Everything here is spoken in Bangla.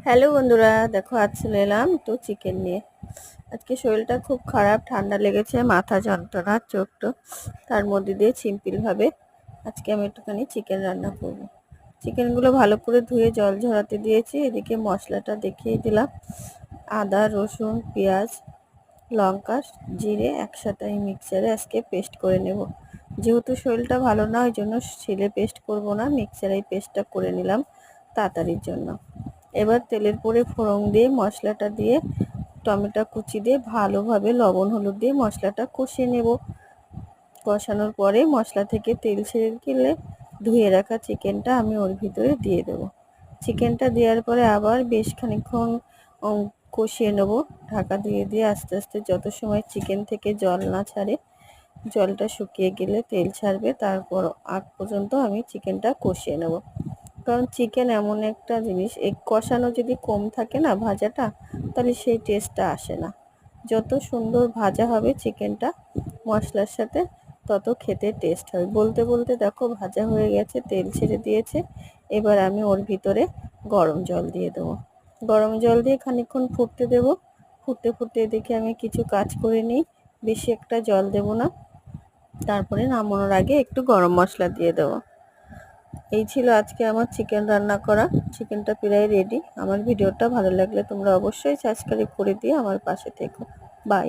হ্যালো বন্ধুরা, দেখো আজ চলে এলাম একটু চিকেন নিয়ে। আজকে শরীরটা খুব খারাপ, ঠান্ডা লেগেছে, মাথা যন্ত্রণা, চোখটো তার মধ্যে দিয়ে সিম্পলভাবে আজকে আমি একটুখানি চিকেন রান্না করব। চিকেনগুলো ভালো করে ধুয়ে জল ঝরাতে দিয়েছি। এদিকে মশলাটা দেখিয়ে দিলাম। আদা, রসুন, পেঁয়াজ, লঙ্কা, জিরে একসাথে আমি মিক্সারে আজকে পেস্ট করে নেব। যেহেতু শরীরটা ভালো না, ওই জন্য শিলে পেস্ট করব না, মিক্সারেই পেস্টটা করে নিলাম তাড়াতাড়ির জন্য। এবার তেলের পরে ফোড়ন দিয়ে মশলাটা দিয়ে টমেটো কুচি দিয়ে ভালোভাবে লবণ হলুদ দিয়ে মশলাটা কষিয়ে নেব। কষানোর পরে মশলা থেকে তেল ছেড়ে গেলে ধুয়ে রাখা চিকেনটা আমি ওর ভিতরে দিয়ে দেব। চিকেনটা দেওয়ার পরে আবার বেশ খানিকক্ষণ কষিয়ে নেব, ঢাকা দিয়ে দিয়ে আস্তে আস্তে যত সময় চিকেন থেকে জল না ছাড়ে, জলটা শুকিয়ে গেলে তেল ছাড়বে, তারপর আগ পর্যন্ত আমি চিকেনটা কষিয়ে নেব। কারণ চিকেন এমন একটা জিনিস, এই কষানো যদি কম থাকে না ভাজাটা, তাহলে সেই টেস্টটা আসে না। যত সুন্দর ভাজা হবে চিকেনটা মশলার সাথে, তত খেতে টেস্ট হবে। বলতে বলতে দেখো ভাজা হয়ে গেছে, তেল ছেড়ে দিয়েছে। এবার আমি ওর ভিতরে গরম জল দিয়ে দেবো। গরম জল দিয়ে খানিকক্ষণ ফুটতে দেব। ফুটতে ফুটতে এদিকে আমি কিছু কাজ করে নিই। বেশি একটা জল দেব না। তারপরে নামানোর আগে একটু গরম মশলা দিয়ে দেবো। এই ছিল আজকে আমার চিকেন রান্না করা। চিকেনটা প্রায় রেডি। আমার ভিডিওটা ভালো লাগলে তোমরা অবশ্যই সাবস্ক্রাইব করে দিয়ে আমার পাশে থেকো। বাই।